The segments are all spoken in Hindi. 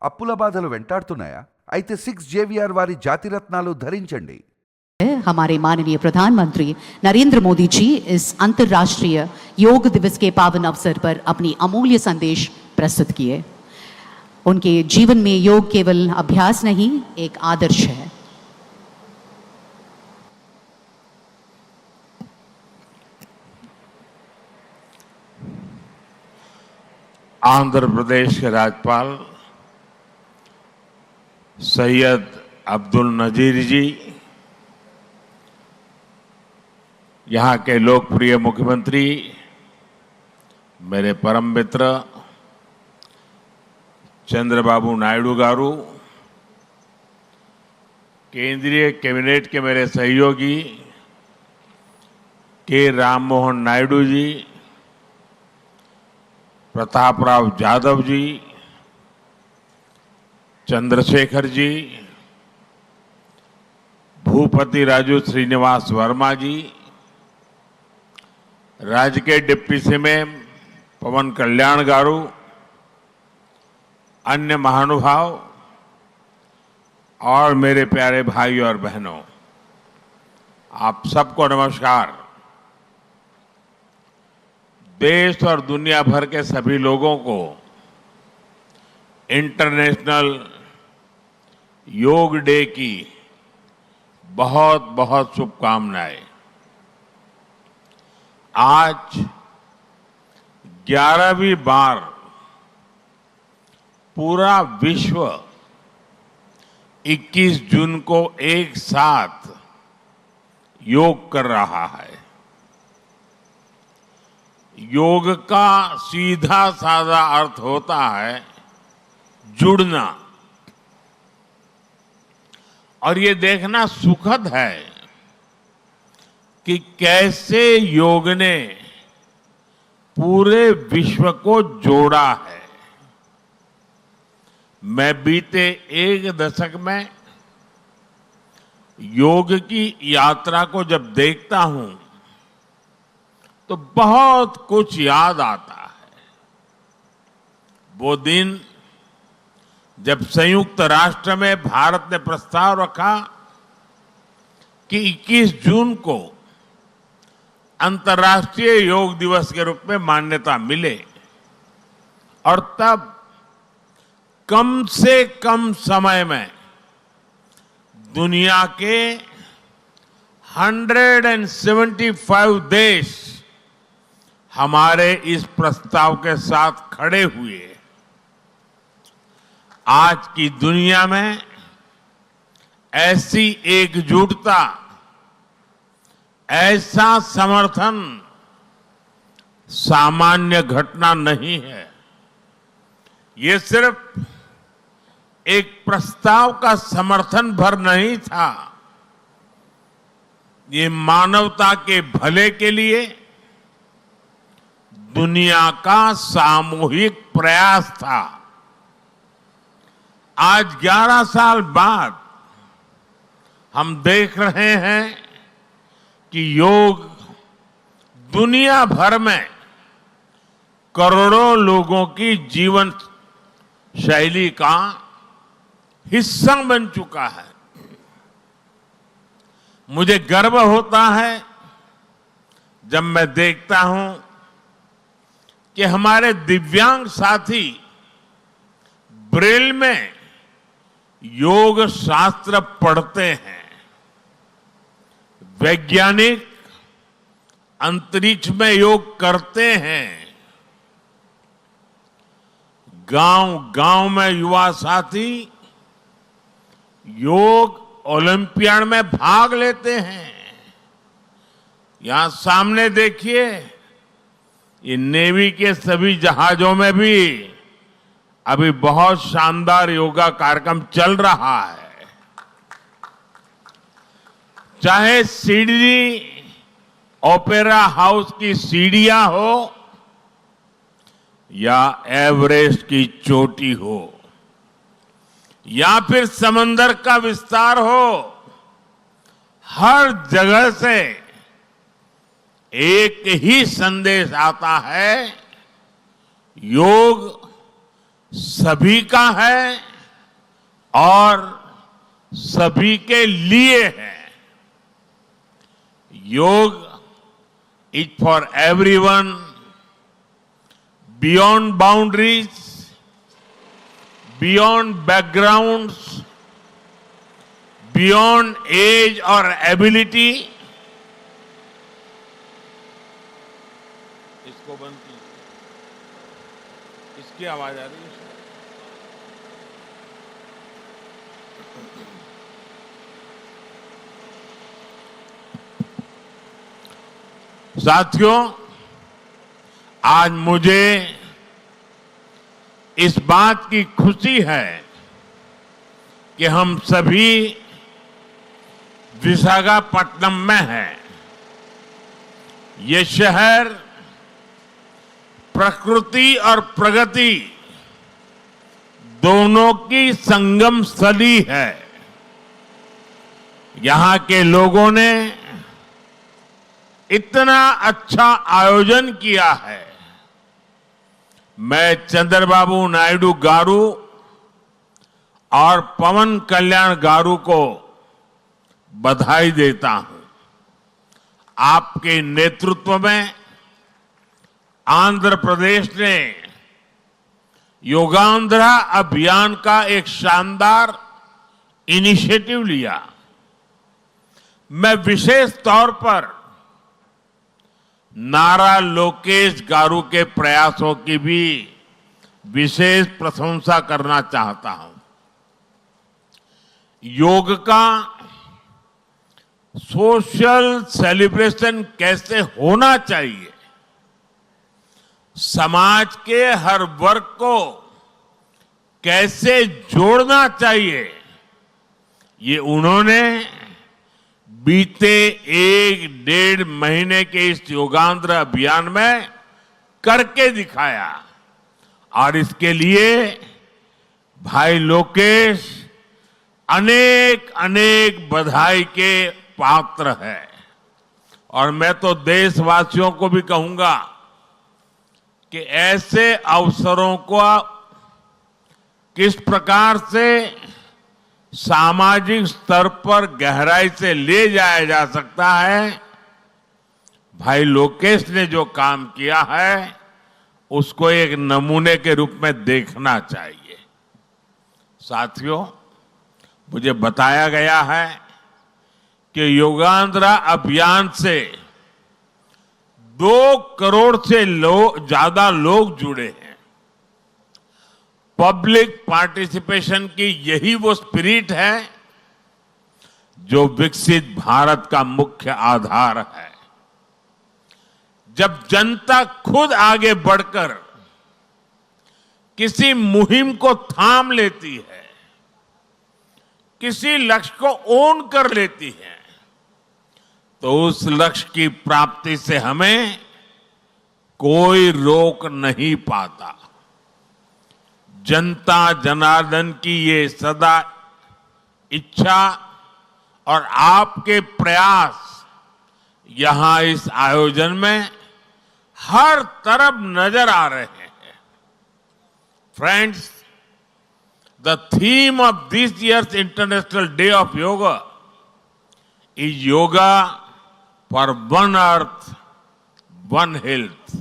అప్పుల బాధలు వెంటాడుతున్నాయా? అయితే 6 JVR వారి జాతిరత్నాలు ధరించండి. हमारे माननीय प्रधानमंत्री नरेंद्र मोदी जी इस अंतर्राष्ट्रीय योग दिवस के पावन अवसर पर अपनी अमूल्य संदेश प्रस्तुत किए। उनके जीवन में योग केवल अभ्यास नहीं, एक आदर्श है। आंध्र प्रदेश के राज्यपाल सैयद अब्दुल नजीर जी, यहाँ के लोकप्रिय मुख्यमंत्री मेरे परम मित्र चंद्रबाबू नायडू गारू, केंद्रीय कैबिनेट के मेरे सहयोगी के राममोहन नायडू जी, प्रताप राव यादव जी, चंद्रशेखर जी, भूपति राजू श्रीनिवास वर्मा जी, राज्य के डिप्टी सीएम पवन कल्याण गारू, अन्य महानुभाव और मेरे प्यारे भाई और बहनों, आप सबको नमस्कार। देश और दुनिया भर के सभी लोगों को इंटरनेशनल योग डे की बहुत बहुत शुभकामनाएं। आज 11वीं बार पूरा विश्व 21 जून को एक साथ योग कर रहा है। योग का सीधा साधा अर्थ होता है जुड़ना, और ये देखना सुखद है कि कैसे योग ने पूरे विश्व को जोड़ा है। मैं बीते एक दशक में योग की यात्रा को जब देखता हूं तो बहुत कुछ याद आता है। वो दिन जब संयुक्त राष्ट्र में भारत ने प्रस्ताव रखा कि 21 जून को अंतर्राष्ट्रीय योग दिवस के रूप में मान्यता मिले, और तब कम से कम समय में दुनिया के 175 देश हमारे इस प्रस्ताव के साथ खड़े हुए। आज की दुनिया में ऐसी एकजुटता, ऐसा समर्थन सामान्य घटना नहीं है। ये सिर्फ एक प्रस्ताव का समर्थन भर नहीं था, ये मानवता के भले के लिए दुनिया का सामूहिक प्रयास था। आज 11 साल बाद हम देख रहे हैं कि योग दुनिया भर में करोड़ों लोगों की जीवन शैली का हिस्सा बन चुका है। मुझे गर्व होता है जब मैं देखता हूं कि हमारे दिव्यांग साथी ब्रेल में योग शास्त्र पढ़ते हैं, वैज्ञानिक अंतरिक्ष में योग करते हैं, गांव-गांव में युवा साथी योग ओलंपियाड में भाग लेते हैं। यहां सामने देखिए, ये नेवी के सभी जहाजों में भी अभी बहुत शानदार योगा कार्यक्रम चल रहा है। चाहे सिडनी ओपेरा हाउस की सीढ़ियां हो या एवरेस्ट की चोटी हो या फिर समंदर का विस्तार हो, हर जगह से एक ही संदेश आता है, योग सभी का है, और सभी के लिए है। Yoga is for everyone, beyond boundaries, beyond backgrounds, beyond age और एबिलिटी। इसको बंद कीजिए, इसकी आवाज आ रही है। साथियों, आज मुझे इस बात की खुशी है कि हम सभी विशाखापट्टनम में हैं। ये शहर प्रकृति और प्रगति दोनों की संगम स्थली है। यहां के लोगों ने इतना अच्छा आयोजन किया है। मैं चंद्रबाबू नायडू गारू और पवन कल्याण गारू को बधाई देता हूं। आपके नेतृत्व में आंध्र प्रदेश ने योगांध्रा अभियान का एक शानदार इनिशिएटिव लिया। मैं विशेष तौर पर नारा लोकेश गारू के प्रयासों की भी विशेष प्रशंसा करना चाहता हूं। योग का सोशल सेलिब्रेशन कैसे होना चाहिए, समाज के हर वर्ग को कैसे जोड़ना चाहिए, ये उन्होंने बीते 1-1.5 महीने के इस योगांध्र अभियान में करके दिखाया। और इसके लिए भाई लोकेश अनेक अनेक बधाई के पात्र है। और मैं तो देशवासियों को भी कहूंगा कि ऐसे अवसरों को किस प्रकार से सामाजिक स्तर पर गहराई से ले जाया जा सकता है, भाई लोकेश ने जो काम किया है उसको एक नमूने के रूप में देखना चाहिए। साथियों, मुझे बताया गया है कि योगांध्रा अभियान से 2 करोड़ से ज्यादा लोग जुड़े हैं। पब्लिक पार्टिसिपेशन की यही वो स्पिरिट है जो विकसित भारत का मुख्य आधार है। जब जनता खुद आगे बढ़कर किसी मुहिम को थाम लेती है, किसी लक्ष्य को ओन कर लेती है, तो उस लक्ष्य की प्राप्ति से हमें कोई रोक नहीं पाता। जनता जनार्दन की ये सदा इच्छा और आपके प्रयास यहां इस आयोजन में हर तरफ नजर आ रहे हैं। Friends, the theme of this years international day of yoga is yoga for one earth, one health.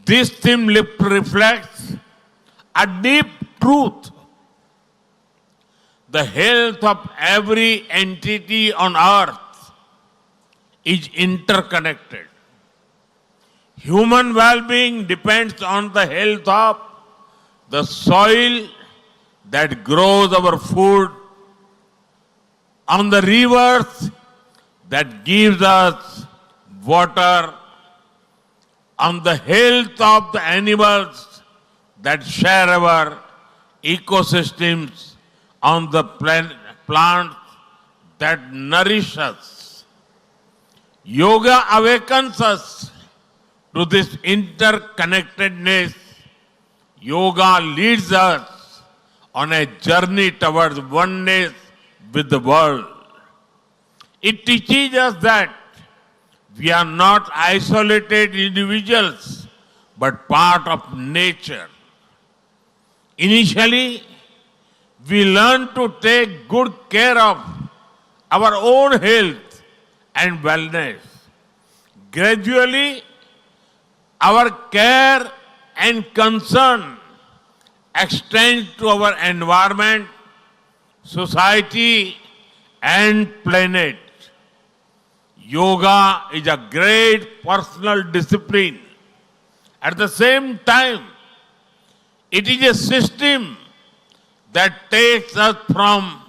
This theme reflects a deep truth. The health of every entity on earth is interconnected. Human well-being depends on the health of the soil that grows our food, on the rivers that gives us water, on the health of the animals that share our ecosystems, on the plants that nourish us. Yoga awakens us to this interconnectedness. Yoga leads us on a journey towards oneness with the world. It teaches us that we are not isolated individuals, but part of nature. Initially, we learn to take good care of our own health and wellness. Gradually, our care and concern extend to our environment, society, and planet. Yoga is a great personal discipline. At the same time, it is a system that takes us from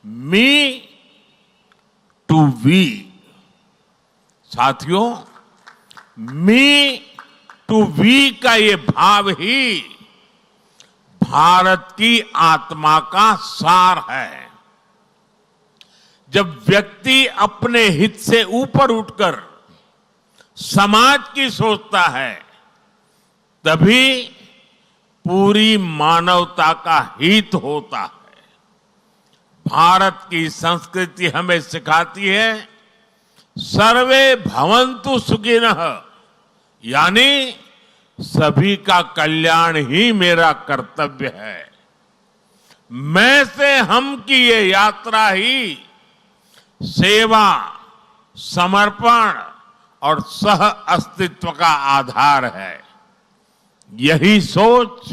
me to we. साथियों, मी टू वी का ये भाव ही भारत की आत्मा का सार है। जब व्यक्ति अपने हित से ऊपर उठकर समाज की सोचता है, तभी पूरी मानवता का हित होता है। भारत की संस्कृति हमें सिखाती है सर्वे भवन्तु सुखिनः, यानी सभी का कल्याण ही मेरा कर्तव्य है। मैं से हम की ये यात्रा ही सेवा, समर्पण और सह अस्तित्व का आधार है। यही सोच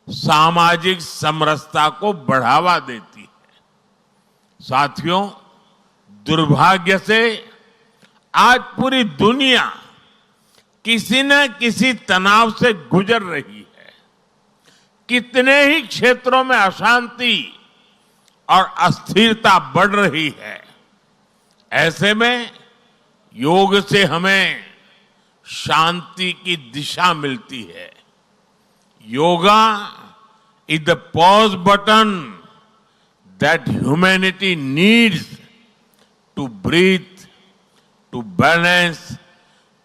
सामाजिक समरसता को बढ़ावा देती है। साथियों, दुर्भाग्य से आज पूरी दुनिया किसी न किसी तनाव से गुजर रही है। कितने ही क्षेत्रों में अशांति और अस्थिरता बढ़ रही है। ऐसे में योग से हमें शांति की दिशा मिलती है। Yoga is the pause button that humanity needs to breathe, to balance,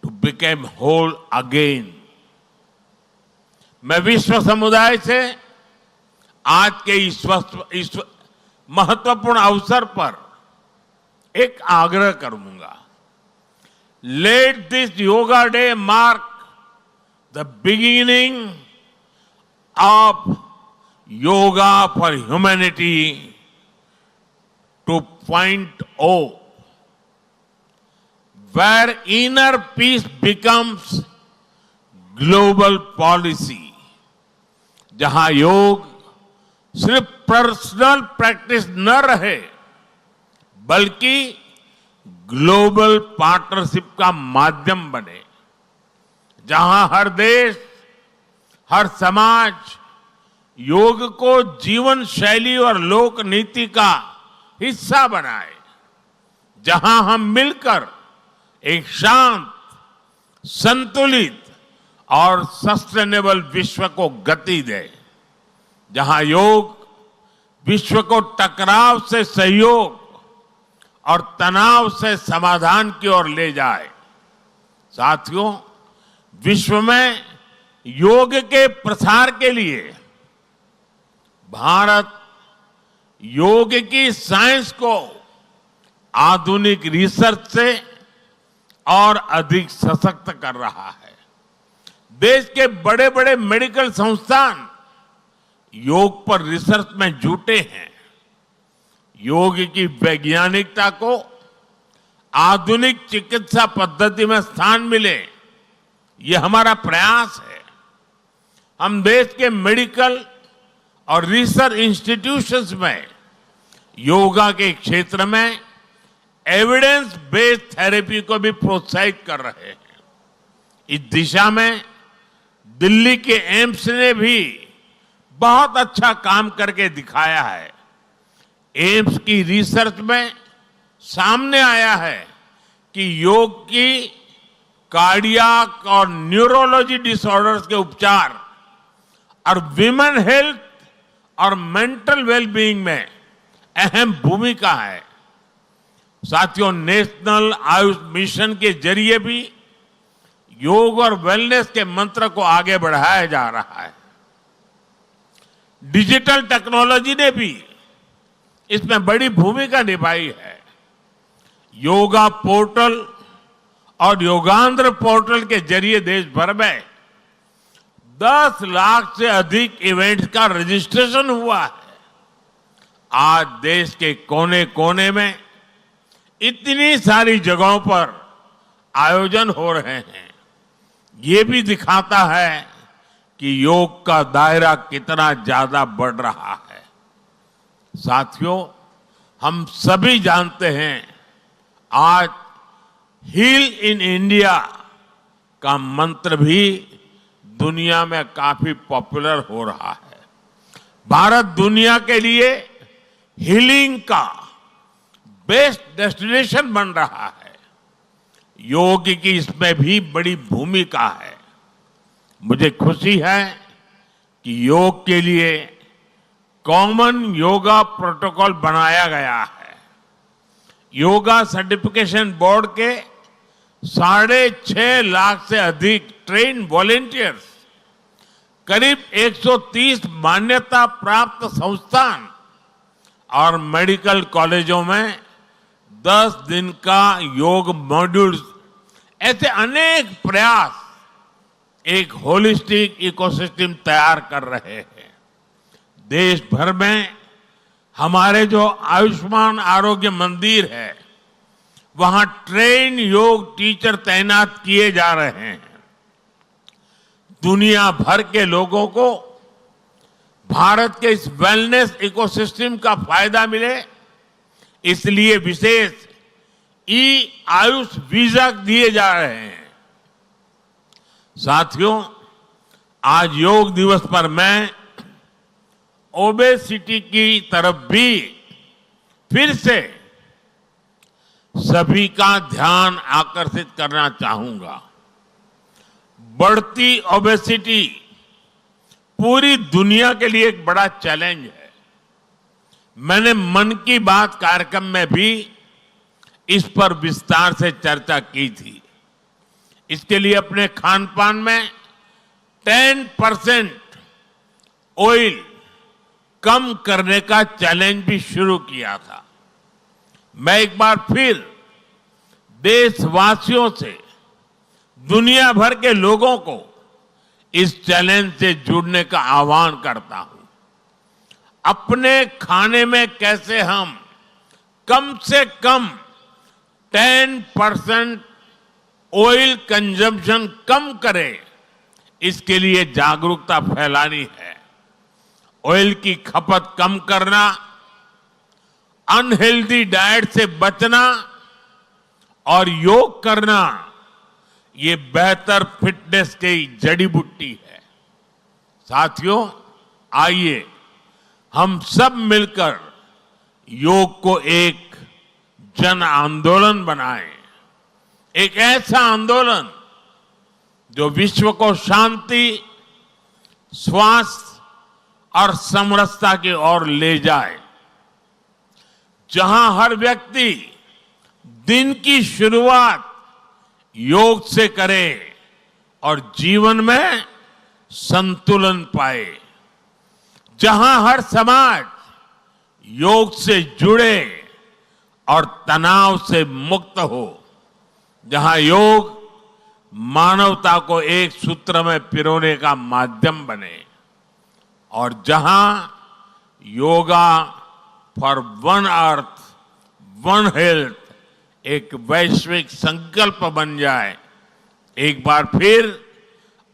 to become whole again. मैं विश्व समुदाय से आज के इस महत्वपूर्ण अवसर पर एक आग्रह करूंगा। Let this yoga day mark the beginning of Yoga for Humanity 2.0, where inner peace becomes global policy, जहां योग सिर्फ पर्सनल प्रैक्टिस न रहे, बल्कि ग्लोबल पार्टनरशिप का माध्यम बने, जहां हर देश, हर समाज योग को जीवन शैली और लोक नीति का हिस्सा बनाए, जहां हम मिलकर एक शांत, संतुलित और सस्टेनेबल विश्व को गति दें, जहां योग विश्व को टकराव से सहयोग और तनाव से समाधान की ओर ले जाए। साथियों, विश्व में योग के प्रसार के लिए भारत योग की साइंस को आधुनिक रिसर्च से और अधिक सशक्त कर रहा है। देश के बड़े बड़े मेडिकल संस्थान योग पर रिसर्च में जुटे हैं। योग की वैज्ञानिकता को आधुनिक चिकित्सा पद्धति में स्थान मिले, ये हमारा प्रयास है। हम देश के मेडिकल और रिसर्च इंस्टीट्यूशंस में योगा के क्षेत्र में एविडेंस बेस्ड थेरेपी को भी प्रोत्साहित कर रहे हैं। इस दिशा में दिल्ली के एम्स ने भी बहुत अच्छा काम करके दिखाया है। एम्स की रिसर्च में सामने आया है कि योग की कार्डियक और न्यूरोलॉजी डिसऑर्डर्स के उपचार और विमेन हेल्थ और मेंटल वेलबीइंग में अहम भूमिका है। साथियों, नेशनल आयुष मिशन के जरिए भी योग और वेलनेस के मंत्र को आगे बढ़ाया जा रहा है। डिजिटल टेक्नोलॉजी ने भी इसमें बड़ी भूमिका निभाई है। योगा पोर्टल और योगांध्र पोर्टल के जरिए देश भर में 10 लाख से अधिक इवेंट्स का रजिस्ट्रेशन हुआ है। आज देश के कोने कोने में इतनी सारी जगहों पर आयोजन हो रहे हैं, ये भी दिखाता है कि योग का दायरा कितना ज्यादा बढ़ रहा है। साथियों, हम सभी जानते हैं आज हील इन इंडिया का मंत्र भी दुनिया में काफी पॉपुलर हो रहा है। भारत दुनिया के लिए हीलिंग का बेस्ट डेस्टिनेशन बन रहा है। योग की इसमें भी बड़ी भूमिका है। मुझे खुशी है कि योग के लिए कॉमन योगा प्रोटोकॉल बनाया गया है। योगा सर्टिफिकेशन बोर्ड के 6.5 लाख से अधिक ट्रेन वॉलेंटियर्स, करीब 130 मान्यता प्राप्त संस्थान और मेडिकल कॉलेजों में 10 दिन का योग मॉड्यूल्स, ऐसे अनेक प्रयास एक होलिस्टिक इकोसिस्टम तैयार कर रहे हैं। देश भर में हमारे जो आयुष्मान आरोग्य मंदिर है, वहां ट्रेन योग टीचर तैनात किए जा रहे हैं। दुनिया भर के लोगों को भारत के इस वेलनेस इकोसिस्टम का फायदा मिले, इसलिए विशेष आयुष वीजा दिए जा रहे हैं। साथियों, आज योग दिवस पर मैं ओबेसिटी की तरफ भी फिर से सभी का ध्यान आकर्षित करना चाहूंगा। बढ़ती ओबेसिटी पूरी दुनिया के लिए एक बड़ा चैलेंज है। मैंने मन की बात कार्यक्रम में भी इस पर विस्तार से चर्चा की थी। इसके लिए अपने खान पान में 10% ऑयल कम करने का चैलेंज भी शुरू किया था। मैं एक बार फिर देशवासियों से, दुनिया भर के लोगों को इस चैलेंज से जुड़ने का आह्वान करता हूं। अपने खाने में कैसे हम कम से कम 10% ऑयल कंजम्पशन कम करें, इसके लिए जागरूकता फैलानी है। ऑयल की खपत कम करना, अनहेल्दी डाइट से बचना और योग करना, ये बेहतर फिटनेस की जड़ी बूटी है। साथियों, आइए हम सब मिलकर योग को एक जन आंदोलन बनाएं, एक ऐसा आंदोलन जो विश्व को शांति, स्वास्थ्य और समरसता की ओर ले जाए, जहां हर व्यक्ति दिन की शुरुआत योग से करे और जीवन में संतुलन पाए, जहां हर समाज योग से जुड़े और तनाव से मुक्त हो, जहां योग मानवता को एक सूत्र में पिरोने का माध्यम बने, और जहां yoga for one earth one health एक वैश्विक संकल्प बन जाए। एक बार फिर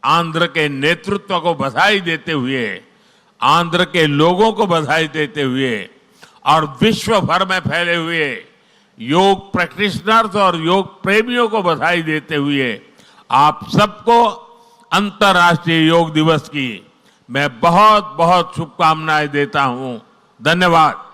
आंध्र के नेतृत्व को बधाई देते हुए, आंध्र के लोगों को बधाई देते हुए और विश्व भर में फैले हुए योग प्रैक्टिशनर्स और योग प्रेमियों को बधाई देते हुए आप सबको अंतर्राष्ट्रीय योग दिवस की मैं बहुत बहुत शुभकामनाएं देता हूं। धन्यवाद।